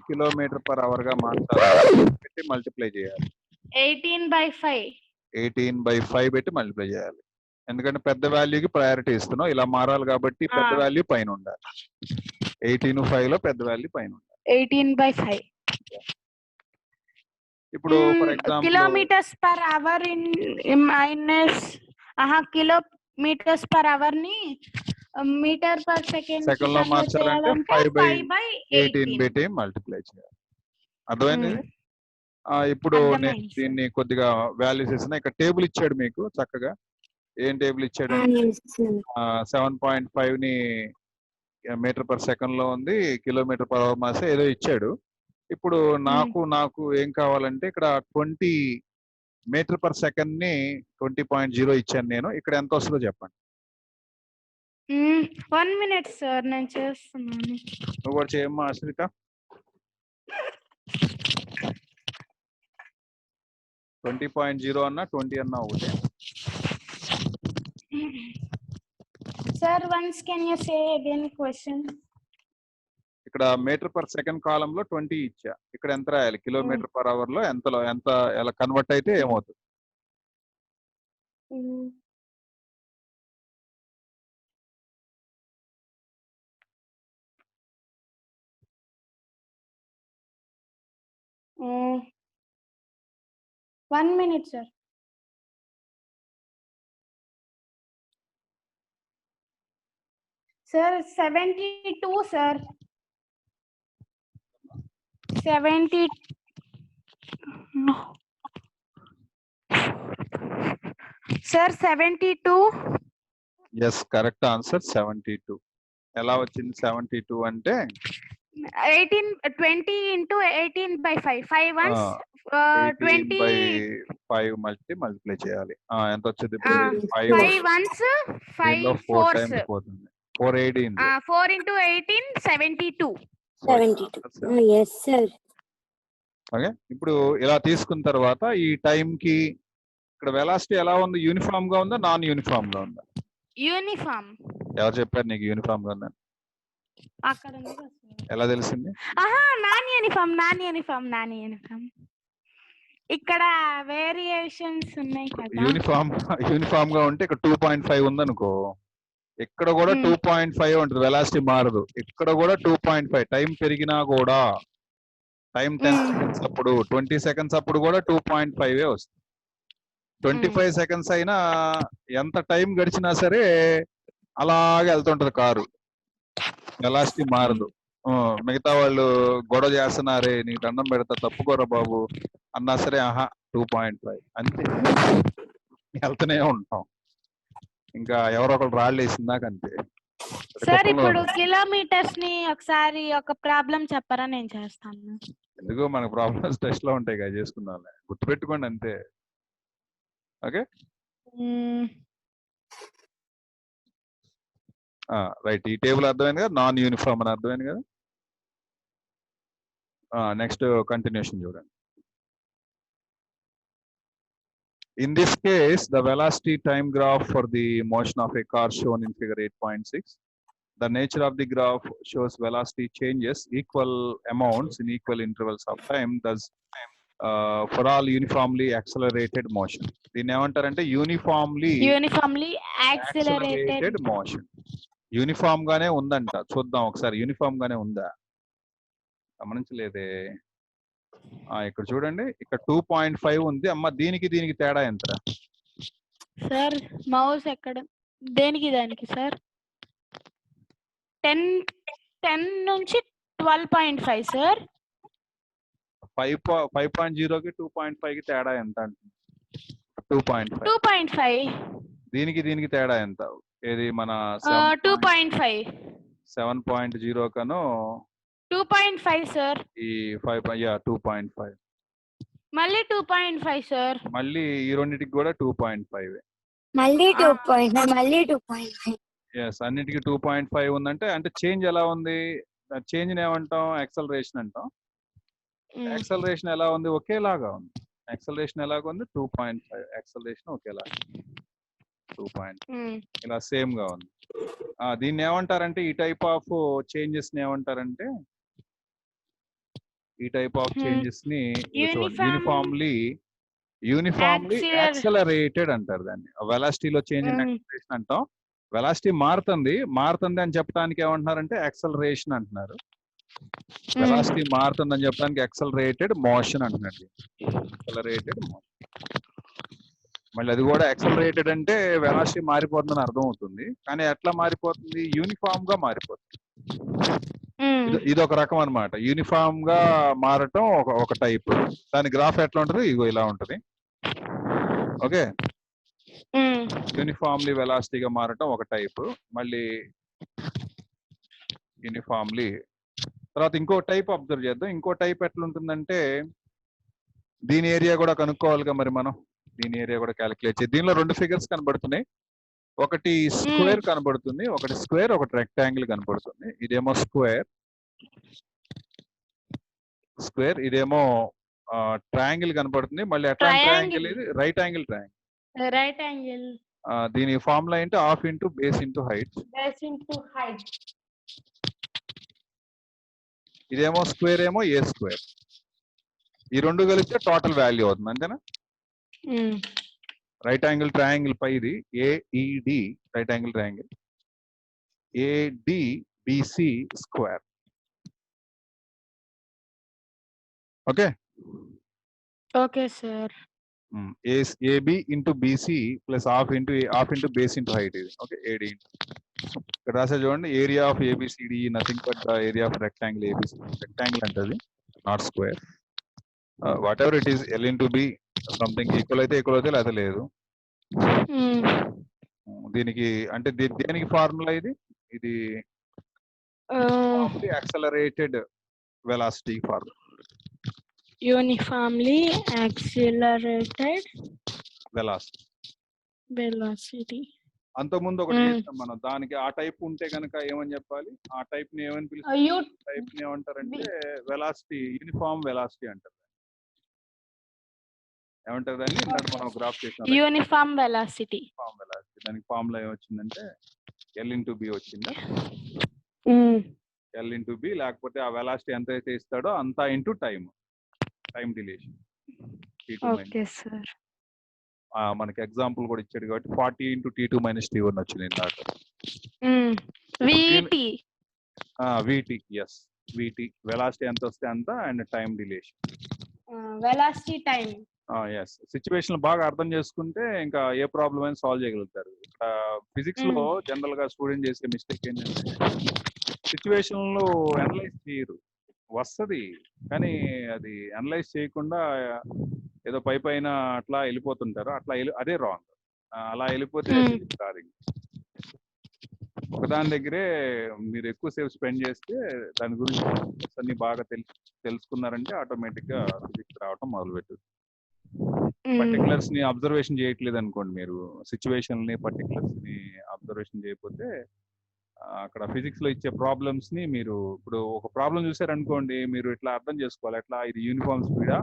కిలోమీటర్ పర్ అవర్ గా పెట్టి మల్టిప్లై చేయాలి. 18/5 పెట్టి మల్టిప్లై చేయాలి. ఎందుకంటే పెద్ద వాల్యూకి ప్రయారిటీ ఇస్తున్నాం, ఇలా మారాలి కాబట్టి పెద్ద వాల్యూ పైన ఉండాలి. 18/5 లో పెద్ద వాల్యూ పైన ఉండాలి. 18/5. ఇప్పుడు for example kilometres per hour kilometres per hour ని మీటర్ పర్ సెకండ్ లో మార్చాలంటే 5/18 పెట్టి మల్టిప్లై చేయాలి. అర్థమైంది? ఇప్పుడు నేను దీన్ని కొద్దిగా వాల్యూస్ ఇస్తున్నా. ఇక్కడ టేబుల్ ఇచ్చాడు మీకు చక్కగా. ఏం టేబుల్ ఇచ్చాడు? 7.5 ని మీటర్ పర్ సెకండ్ లో ఉంది, కిలోమీటర్ పర్ అవర్ మాసే ఏదో ఇచ్చాడు. ఇప్పుడు నాకు ఏం కావాలంటే ఇక్కడ 20 మీటర్ పర్ సెకండ్ ని 20.0 ఇచ్చాను నేను. ఇక్కడ ఎంత వస్తుందో చెప్పండి. 1 minute సార్, నేను చేస్తున్నాను. నువ్వు కూడా చేయమ్మా అశ్రిత. 20.0 అన్నా 20 అన్నా ఒకటే. Sir once can you say again question? ఇక్కడ మీటర్ పర్ సెకండ్ కాలంలో 20 ఇచ్చా. ఇక్కడ ఎంత రాయాలి? కిలోమీటర్ పర్ అవర్ లో ఎంత ఎలా కన్వర్ట్ అయితే ఏమవుతుంది? One minute sir. సార్ 72 సార్. 70 సార్ 72. Yes, correct answer 72. ఎలా వచ్చింది 72 అంటే 20 into 18/5. 5 ones 20 5 మల్టిప్లై చేయాలి. ఎంత వచ్చింది? 5 ones 5 fours. 418. 4 into 18 72. 72. Yes sir. Okay, ఇప్పుడు ఇలా తీసుకున్న తర్వాత ఈ టైం కి ఇక్కడ వెలాసిటీ ఎలా ఉంది? యూనిఫామ్ గా ఉందా, నాన్ యూనిఫామ్ గా ఉందా? యూనిఫామ్. ఎవరు చెప్పారు నీకు యూనిఫామ్ గా ఉందని? అక్కడ ఉంది కదా. ఎలా తెలిసింది? Non uniform. ఇక్కడ వేరియేషన్స్ ఉన్నాయి కదా. యూనిఫామ్ గా ఉంటే ఇక్కడ 2.5 ఉంది అనుకో, ఇక్కడ కూడా 2.5 ఉంటుంది, వెలాసిటీ మారదు. ఇక్కడ కూడా 2.5. టైం పెరిగినా కూడా, టైం 10 seconds అప్పుడు 20 seconds అప్పుడు కూడా 2.5 వస్తుంది. 25 seconds అయినా ఎంత టైం గడిచినా సరే అలాగే వెళ్తుంటది కారు, వెలాసిటీ మారదు. మిగతా వాళ్ళు గొడవ చేస్తున్నారే, నీకు దండం పెడతా తప్పుకోరా బాబు అన్నా సరే 2.5 అంతే, వెళ్తూనే ఉంటాం. ఇంకా ఎవరో ఒకరు రాళ్ళు వేసిందాక అంతే. సార్ ఇప్పుడు కిలోమీటర్స్ ని ఒకసారి ఒక ప్రాబ్లం చెప్పరా, నేను చేస్తాను. ఎందుకో మన ప్రాబ్లమ్స్ టెస్ట్ లో ఉంటాయి కదా, చేసుకుందాం, గుర్తుపెట్టుకోండి అంతే. ఓకే రైట్, ఈ టేబుల్ అర్థమైంది కదా, నాన్ యూనిఫామ్ అని అర్థమైంది కదా. నెక్స్ట్ కంటిన్యూషన్ చూడండి. In this case, the velocity time graph for the motion of a car shown in figure 8.6. The nature of the graph shows velocity changes equal amounts in equal intervals of time, thus for all uniformly accelerated motion. దీన్ని ఏమంటారంటే యూనిఫామ్లీ యాక్సిలరేటెడ్ మోషన్. యూనిఫామ్ గానే ఉందంట, చూద్దాం ఒకసారి. యూనిఫామ్ గానే ఉందా? గమనించలేదే. ఇక్కడ చూడండి, ఇక్కడ 2.5 ఉంది అమ్మ. దీనికి తేడా ఎంత సార్? మౌస్ ఎక్కడ? దేనికి దానికి సార్? 10 నుంచి 12.5 సార్. 5.0కి 2.5కి తేడా ఎంత అంటుంది? 2.5. దీనికి తేడా ఎంత? ఏది మన 2.5. 7.0 కను 2.5 సార్. ఈ 2.5. మళ్ళీ 2.5 సార్. మళ్ళీ ఈ రెండింటికి కూడా 2.5. మళ్ళీ 2.5. ఎస్, అన్నిటికీ 2.5 ఉందంటే అంటే చేంజ్ ఎలా ఉంది? చేంజ్ ఏమంటాం? యాక్సలరేషన్ అంటాం. యాక్సలరేషన్ ఎలా ఉంది? ఒకేలాగా ఉంది. యాక్సలరేషన్ ఎలాగా ఉంది? 2.5. యాక్సలరేషన్ ఒకేలాగా 2.5 ఇలా సేమ్ గా ఉంది. దీన్ని ఏమంటారంటే, ఈ టైప్ ఆఫ్ చేంజెస్ ని ఏమంటారంటే, ఈ టైప్ ఆఫ్ చేంజెస్ ని యూనిఫామ్లీ యాక్సలరేటెడ్ అంటారు. దాన్ని వెలాసిటీలో చేంజ్ ఇన్ యాక్సలరేషన్ అంటాం. వెలాసిటీ మారుతుంది అని చెప్పడానికి ఏమంటున్నారంటే యాక్సలరేషన్ అంటున్నారు. వెలాసిటీ మారుతుంది అని చెప్పడానికి యాక్సలరేటెడ్ మోషన్ అంటున్నారు. Accelerated motion. మళ్ళీ అది కూడా యాక్సలరేటెడ్ అంటే వెలాసిటీ మారిపోతుందని అర్థం అవుతుంది, కానీ ఎట్లా మారిపోతుంది? యూనిఫామ్ గా మారిపోతుంది. ఇది ఒక రకం అన్నమాట. యూనిఫామ్ గా మారటం ఒక టైప్. దాని గ్రాఫ్ ఎట్లా ఉంటుంది? ఇగో ఇలా ఉంటుంది. ఓకే, యూనిఫామ్లీ వెలాసిటీగా మారటం ఒక టైప్. మళ్ళీ యూనిఫామ్లీ తర్వాత ఇంకో టైప్ అబ్జర్వ్ చేద్దాం. ఇంకో టైప్ ఎట్లుంటుందంటే దీని ఏరియా కూడా కనుక్కోవాలిగా మరి మనం. దీని ఏరియా కూడా క్యాలిక్యులేట్ చేయాలి. దీనిలో 2 ఫిగర్స్ కనబడుతున్నాయి. ఒకటి స్క్వేర్ కనబడుతుంది, ఒకటి స్క్వేర్, ఒకటి రెక్టాంగిల్ కనబడుతుంది. ఇదేమో స్క్వేర్, ఇదేమో ట్రయాంగిల్ కనబడుతుంది. మళ్ళీ ఎట్లాంటి ట్రయాంగిల్ ఇది? Right angle triangle. Right angle. దీని ఫార్ములా ఏంటి? Half into base into height. ఇదేమో స్క్వేర్, ఏమో ఏ స్క్వేర్. ఈ 2 కలిపితే టోటల్ వాల్యూ అవుతుంది, అంతేనా? రైట్ యాంగిల్ ట్రయాంగిల్ పై ఇది AED, right angle triangle ADBC square. Okay okay sir. AB into BC plus half into base into height ఇది. Okay, AD. ఇక్కడ రాసే చూడండి, area of ABCD nothing but the area of rectangle ABC. Rectangle అంటది, not square. Whatever it is, L into B something equal అయితే లేదా లేదు. దీనికి అంటే దేనికి ఫార్ములా ఇది? ఇది accelerated velocity formula. Uniformly accelerated velocity. అంతకుముందు ఒకటి చేస్తాం మనం. దానికి ఆ టైప్ ఉంటే కనుక ఏమని చెప్పాలి? ఆ టైప్ ని ఏమని పిలుస్తారు? టైప్ ని ఏమంటారంటే వెలాసిటీ, యూనిఫామ్ వెలాసిటీ అంటారు. ఏమంటారు దాన్ని? మనం గ్రాఫ్ చేసాం, యూనిఫామ్ వెలాసిటీ. దానికి ఫార్ములా ఏమొచ్చిందంటే ఎల్ ఇంటూ బి వచ్చిందా? ఎల్ ఇంటూ బి, లేకపోతే ఆ వెలాసిటీ ఎంత అయితే ఇస్తాడో అంతా ఇంటూ టైం డిలేషన్. మనకి ఎగ్జాంపుల్ కూడా ఇచ్చాడు కాబట్టి 40 ఇంటూ T2 మైనస్ T1 వచ్చింది ఇందాక. విటి, ఎస్, విటి వెలాసిటీ ఎంత వస్తే అంత, and time dilation. Velocity time. Yes. Situation బాగా అర్థం చేసుకుంటే ఇంకా ఏ ప్రాబ్లం అయినా సాల్వ్ చేయగలుగుతారు. ఇక్కడ ఫిజిక్స్ లో జనరల్ గా స్టూడెంట్ చేసే మిస్టేక్ ఏంటంటే సిచ్యువేషన్ లో అనలైజ్ చేయరు. వస్తుంది కానీ అది అనలైజ్ చేయకుండా ఏదో పైన అట్లా వెళ్ళిపోతుంటారు. అదే రాంగ్. అలా వెళ్ళిపోతే కాదు. ఒకదాని దగ్గరే మీరు ఎక్కువసేపు స్పెండ్ చేస్తే దాని గురించి అన్ని బాగా తెలుసుకున్నారంటే ఆటోమేటిక్ గా ఫిజిక్స్ రావటం మొదలుపెట్టు. పర్టికులర్స్ ని అబ్జర్వేషన్ చేయట్లేదు అనుకోండి, మీరు సిచ్యువేషన్ ని పర్టికులర్స్ ని అబ్జర్వేషన్ చేయకపోతే అక్కడ ఫిజిక్స్ లో ఇచ్చే ప్రాబ్లమ్స్ ని మీరు ఇప్పుడు ఒక ప్రాబ్లం చూసారనుకోండి, మీరు ఇట్లా అర్థం చేసుకోవాలి. ఎట్లా ఇది యూనిఫామ్ స్పీడా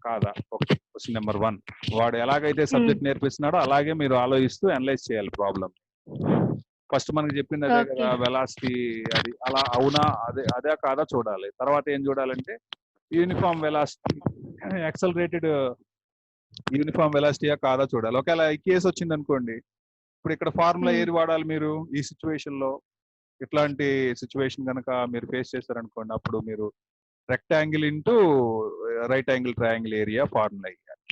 కాదా? ఒకటి క్వశ్చన్ నెంబర్ 1. వాడు ఎలాగైతే సబ్జెక్ట్ నేర్పిస్తున్నాడో అలాగే మీరు ఆలోచిస్తూ అనలైజ్ చేయాలి ప్రాబ్లం. ఫస్ట్ మనకి చెప్పింది అదే కదా, వెలాసిటీ. అది అలా అవునా, అదే కాదా చూడాలి. తర్వాత ఏం చూడాలంటే యూనిఫామ్ వెలాసిటీ, యాక్సలరేటెడ్ యూనిఫామ్ వెలాసిటీయా కాదా చూడాలి. ఒకవేళ ఈ కేసు వచ్చింది అనుకోండి, ఇప్పుడు ఇక్కడ ఫార్ములా ఏది వాడాలి మీరు ఈ సిచ్యువేషన్ లో? ఇట్లాంటి సిచ్యువేషన్ కనుక మీరు ఫేస్ చేశారనుకోండి, అప్పుడు మీరు rectangle into right angle triangle area formula ఇవ్వాలి.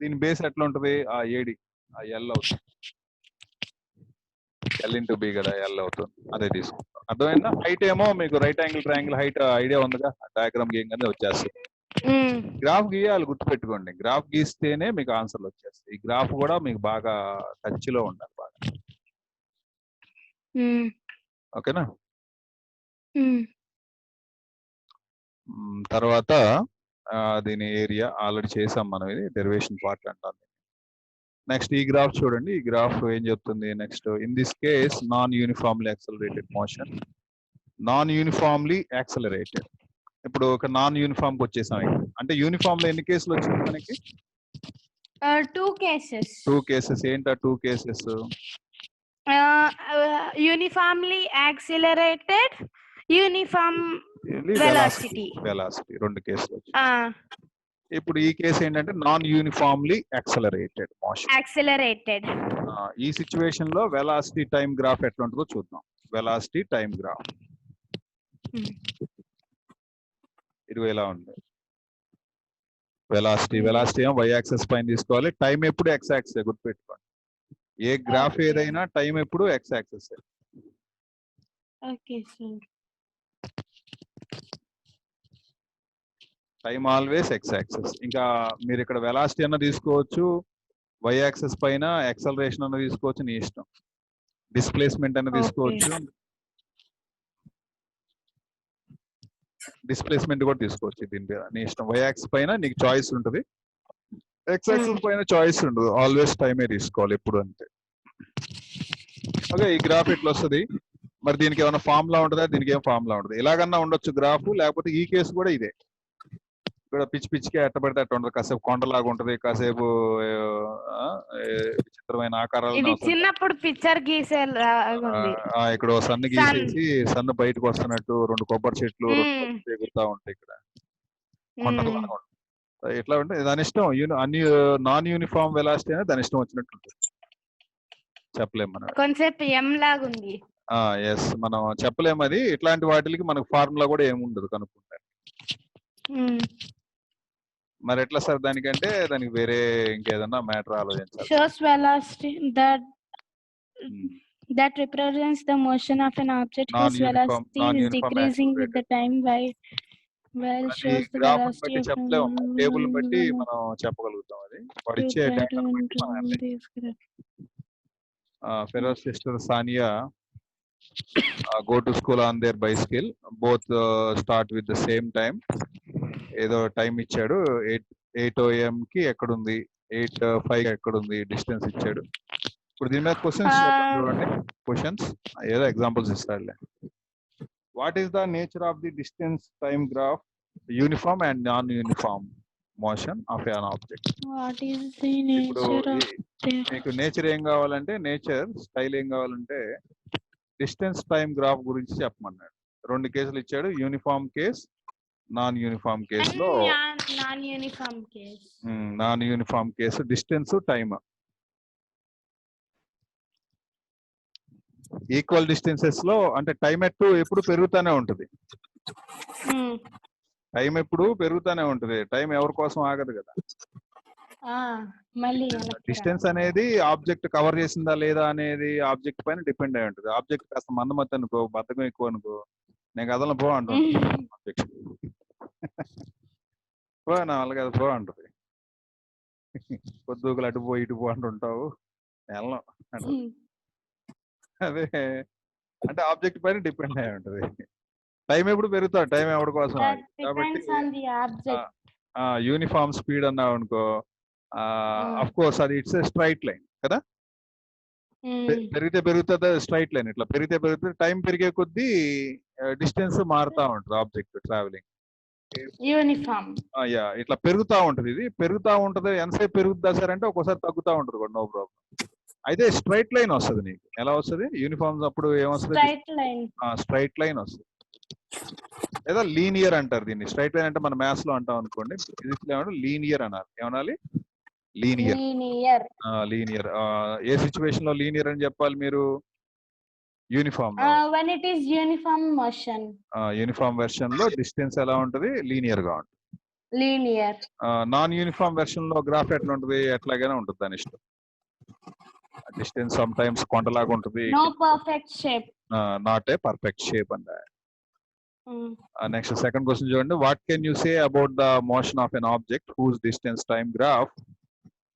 దీని బేస్ ఎట్లా ఉంటది? ఆ ఏడి, ఆ ఎల్ అవుతుంది. ఎల్ ఇంటూ బి కదా, ఎల్ అవుతుంది. అదే తీసుకుంటాం. అర్థమైందా? హైట్ ఏమో మీకు right angle triangle height idea ఉందిగా, డయాగ్రామ్ గీయంగానే వచ్చేస్తుంది. గ్రాఫ్ గీయాలి, గుర్తుపెట్టుకోండి. గ్రాఫ్ గీస్తేనే మీకు ఆన్సర్లు వచ్చేస్తాయి. ఈ గ్రాఫ్ కూడా మీకు బాగా టచ్ లో ఉండాలి బాగా. ఓకేనా? తర్వాత దీని ఏరియా ఆల్రెడీ చేసాం మనం, ఇది డెరివేషన్ పార్ట్ అంటాం. నెక్స్ట్ ఈ గ్రాఫ్ చూడండి. ఈ గ్రాఫ్ ఏం చెప్తుంది? Next, in this case non uniformly accelerated motion. Non uniformly accelerated. ఇప్పుడు ఒక నాన్ యూనిఫామ్ కి వచ్చేసాం. అంటే యూనిఫామ్ లో ఎన్ని కేసులు వచ్చింది మనకి? 2 cases. 2 cases. ఏంటా 2 cases? Uniformly accelerated, uniform velocity. 2 కేసులు. ఇప్పుడు ఈ కేసు ఏంటంటే నాన్ యూనిఫామ్లీ యాక్సలరేటెడ్ మోషన్. ఈ సిచ్యువేషన్ లో వెలాసిటీ టైం గ్రాఫ్ ఎట్లా ఉంటుందో చూద్దాం. వెలాసిటీ టైం గ్రాఫ్ ఇది ఎలా ఉంది? వెలాసిటీ ఏమో y యాక్సిస్ పైన తీసుకోవాలి. టైం ఎప్పుడు x యాక్సిస్, గుర్తుపెట్టుకోండి. ఏ గ్రాఫ్ ఏదైనా టైం ఎప్పుడు x axis. Okay sir. Time always x axis. ఇంకా మీరు ఇక్కడ వెలాసిటీ అన్న తీసుకోవచ్చు, y యాక్సిస్ పైన యాక్సలరేషన్ అన్న తీసుకోవచ్చు, నీ ఇష్టం. డిస్ప్లేస్మెంట్ అన్న తీసుకోవచ్చు. డిస్ప్లేస్మెంట్ కూడా తీసుకోవచ్చు దీని మీద నీ ఇష్టం. y యాక్సిస్ పైన నీకు చాయిస్ ఉంటుంది, x యాక్సిస్ పైన చాయిస్ ఉండదు, ఆల్వేస్ టైమే తీసుకోవాలి ఎప్పుడు అంతే. ఓకే, ఈ గ్రాఫ్ ఎట్లా వస్తుంది మరి, దీనికి ఏమైనా ఫార్ములా ఉంటుందా? దీనికి ఏం ఫార్ములా ఉంటుంది. ఇలాగన్నా ఉండొచ్చు గ్రాఫ్, లేకపోతే ఈ కేసు కూడా ఇదే, ఇక్కడ పిచ్చి పిచ్చిగా ఎట్ట పడితే అట్ట ఉంటుంది, కాసేపు కొండలాగా ఉంటుంది, కాసేపు విచిత్రమైన ఆకారాలు. ఇది చిన్నప్పుడు పిక్చర్ గీసే ఇక్కడ సన్ను గీసేసి సన్ను బయటకు వస్తున్నట్టు 2 కొబ్బరి చెట్లు ఎగురుతా ఉంటాయి ఇక్కడ కొండలాగా ఉంటుంది. ఎట్లా ఉంటే దాని ఇష్టం, అన్ని నాన్ యూనిఫామ్ వెలాసిటీ అనేది దాని ఇష్టం వచ్చినట్టు ఉంటుంది, చెప్పలేము మనం. కాన్సెప్ట్ ఎం లాగా ఉంది. ఎస్, మనం చెప్పలేము అది. ఇట్లాంటి వాటికి మనకు ఫార్ములా కూడా ఏముండదు కనుక్కుంటే. మరి ఎట్లా సార్ దానికంటే దానికి వేరే ఇంకేదన్నా మ్యాటర్ ఆలోచించాలి. Shows velocity that represents the motion of an object whose velocity is decreasing with the time while shows the velocity of చెప్పలేము, టేబుల్ బట్టి మనం చెప్పగలుగుతాం. అది వాడు ఇచ్చే డేటాను బట్టి మనం. Feroz's sister Sania go to school on their bicycle. Both start with the same time. ఏదో టైం ఇచ్చాడు, 8 AM కి ఎక్కడుంది, 8:05 ఎక్కడుంది, డిస్టెన్స్ ఇచ్చాడు. ఇప్పుడు దీని మీద క్వశ్చన్స్ చూడండి, క్వశ్చన్స్ ఏదో ఎగ్జాంపుల్స్ ఇస్తాడులే. What is the nature of the distance time graph, uniform and non uniform motion of an object. ఇప్పుడు మీకు నేచర్ ఏం కావాలంటే, నేచర్ స్టైల్ ఏం కావాలంటే డిస్టెన్స్ టైమ్ గ్రాఫ్ గురించి చెప్పమన్నాడు. 2 కేసులు ఇచ్చాడు, యూనిఫామ్ కేస్, నాన్ యూనిఫామ్ కేసులో. Non uniform case distance time equal distances లో, అంటే టైం ఎప్పుడు పెరుగుతూనే ఉంటుంది, టైం ఎప్పుడు పెరుగుతూనే ఉంటుంది, టైం ఎవరి కోసం ఆగదు కదా. డిస్టెన్స్ అనేది ఆబ్జెక్ట్ కవర్ చేసిందా లేదా అనేది ఆబ్జెక్ట్ పైన డిపెండ్ అయి ఉంటుంది. ఆబ్జెక్ట్ కాస్త మందమతి అనుకో, బద్ధకం ఎక్కువ అనుకో, నేను కదలను పో అంటాను, ఆబ్జెక్ట్ పో నా వాళ్ళకి అది పో అంటుంది. పొద్దుగులు అటు పో ఇటు పో అంటుంటావు, వెళ్ళను అంటే అదే, అంటే ఆబ్జెక్ట్ పైన డిపెండ్ అయి ఉంటుంది. టైం ఎప్పుడు పెరుగుతాడు, టైం ఎవరి కోసం. కాబట్టి యూనిఫామ్ స్పీడ్ అన్నావు అనుకో, అఫ్ కోర్స్ అది ఇట్స్ స్ట్రైట్ లైన్ కదా, పెరిగితే పెరుగుతుంది స్ట్రైట్ లైన్. ఇట్లా పెరిగితే పెరుగుతుంది, టైం పెరిగే కొద్దీ డిస్టెన్స్ మారుతా ఉంటుంది ఆబ్జెక్ట్ ట్రావెలింగ్. యూనిఫామ్ ఇట్లా పెరుగుతా ఉంటుంది, ఇది పెరుగుతా ఉంటుంది. ఎంతసేపు పెరుగుతుందా సార్ అంటే ఒక్కోసారి తగ్గుతా ఉంటుంది కూడా, నో ప్రాబ్లం. అయితే స్ట్రైట్ లైన్ వస్తుంది నీకు. ఎలా వస్తుంది యూనిఫామ్స్ అప్పుడు ఏమొస్తుంది, స్ట్రైట్ లైన్ వస్తుంది. లేదా లీనియర్ అంటారు దీన్ని. స్ట్రైట్ లైన్ అంటే మన మ్యాథ్స్ లో అంటాం అనుకోండి, ఫిజిక్స్ లో ఏమన్నా లీనియర్ అన్నారు. ఏమనాలి, లీనియర్. లీనియర్ ఏ సిచ్యువేషన్ లో లీనియర్ అని చెప్పాలి మీరు, uniform when it is uniform motion. Uniform version లో డిస్టెన్స్ ఎలా ఉంటుంది, లీనియర్ గా ఉంటుంది. లీనియర్. నాన్ యూనిఫామ్ వెర్షన్ లో గ్రాఫ్ ఎట్లా ఉంటుంది, ఎట్లాగైనా ఉంటుంది దాని ఇష్టం. డిస్టెన్స్ సమ్ టైమ్స్ కొండలాగా ఉంటుంది, no perfect shape, not a perfect shape and next second question చూడండి. What can you say about the motion of an object whose distance time graph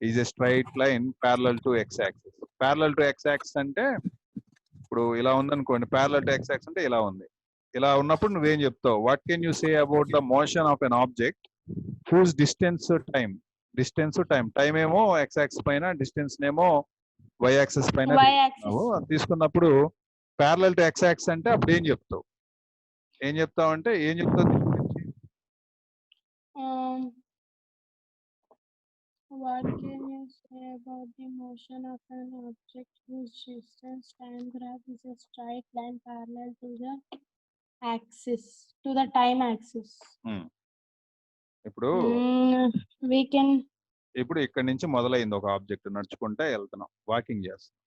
is a straight line parallel to x axis. Parallel to x axis అంటే ఇప్పుడు ఇలా ఉందనుకోండి, ప్యారలల్ టు ఎక్స్ యాక్సిస్ అంటే ఇలా ఉంది. ఇలా ఉన్నప్పుడు నువ్వేం చెప్తావు, what can you say about the motion of an object whose distance time, time ఏమో ఎక్స్ యాక్సిస్ పైన, డిస్టెన్స్ నేమో వై యాక్సిస్ పైన తీసుకున్నప్పుడు ప్యారలల్ టు ఎక్స్ యాక్సిస్ అంటే అప్పుడు ఏం చెప్తావు, ఏం చెప్తావు what can you say about the motion of an object whose distance time graph is a straight line parallel to the axis, to the time axis. ఇప్పుడు we can, ఇప్పుడు ఇక్కడ నుంచి మొదలైంది ఒక ఆబ్జెక్ట్, నడుచుకుంటా వెళ్తున్నాం, వాకింగ్ చేస్తాం.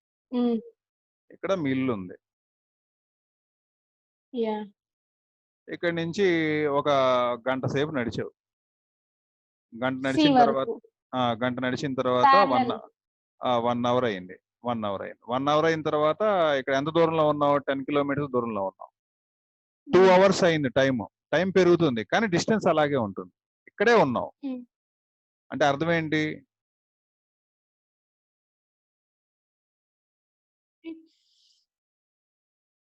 ఇక్కడ మీ ఇల్లు ఉంది, ఇక్కడ నుంచి ఒక గంట సేపు నడిచావు. గంట నడిచిన తర్వాత 1 అవర్ అయింది. 1 అవర్ అయిన తర్వాత ఇక్కడ ఎంత దూరంలో ఉన్నావు, 10 కిలోమీటర్స్ దూరంలో ఉన్నావు. 2 అవర్స్ అయింది. టైం పెరుగుతుంది కానీ డిస్టెన్స్ అలాగే ఉంటుంది, ఇక్కడే ఉన్నావు. అంటే అర్థం ఏంటి,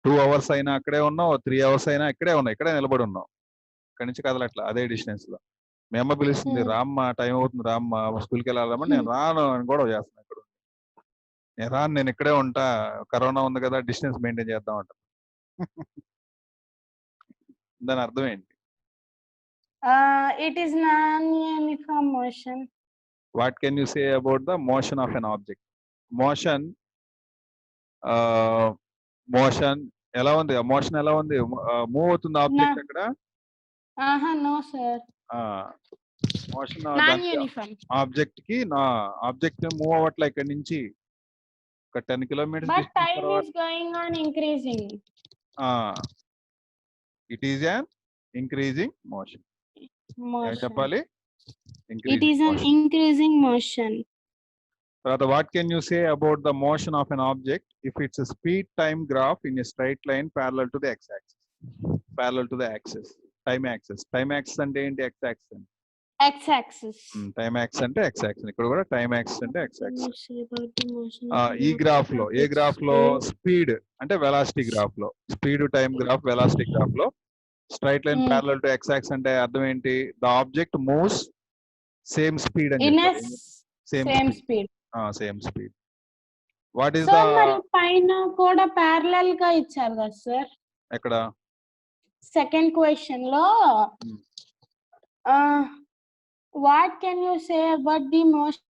2 అవర్స్ అయినా అక్కడే ఉన్నావు, 3 అవర్స్ అయినా ఇక్కడే ఉన్నావు, ఇక్కడే నిలబడి ఉన్నావు. ఇక్కడ నుంచి కదలట్లా అదే డిస్టెన్స్ లో. మీ అమ్మ పిలుస్తుంది, రామ్మ టైం అవుతుంది, రామ్మ స్కూల్కి వెళ్ళాలమ్మా, నేను రాను అని కూడా చేస్తున్నాను. ఇక్కడ నేను రాను, నేను ఇక్కడే ఉంటా, కరోనా ఉంది కదా, డిస్టెన్స్ మెయింటైన్ చేద్దాం అంట. దాని అర్థం ఏంటి? It is non-uniform motion. What can you say about the motion of an object? Motion ఎలా ఉంది? మోషన్ ఎలా ఉంది? మూవ్ అవుతుంది ఆబ్జెక్ట్ అక్కడ? No sir. Motion Non-uniform. Object కి ఆబ్జెక్ట్ మూవ్ అవ్వట్లే ఇక్కడ నుంచి ఒక 10 kilometers But distance time తర్వాత. is going on increasing. It is an increasing motion. ఏం చెప్పాలి? It is an increasing motion. తర్వాత what can you say about the motion of an object if it's a speed time graph in a straight line parallel to the x-axis? Parallel to the axis. Time axis. Time axis అంటే ఏంటి? x-axis. X-axis. Time axis అంటే x-axis. ఇక్కడ కూడా time axis అంటే x-axis. ఈ ఈ గ్రాఫ్ లో, ఏ గ్రాఫ్ లో? స్పీడ్ అంటే వెలాసిటీ గ్రాఫ్ లో, speed time graph velocity graph లో straight line parallel to x-axis అంటే అర్థం ఏంటి? The object moves same speed అని చెప్పారు. Same speed. Same speed. What is so the మరి పైన కూడా ప్యారలల్ గా ఇచ్చారు కదా సార్? ఎక్కడ? సెకండ్ క్వశ్చన్ లో what can you say about the motion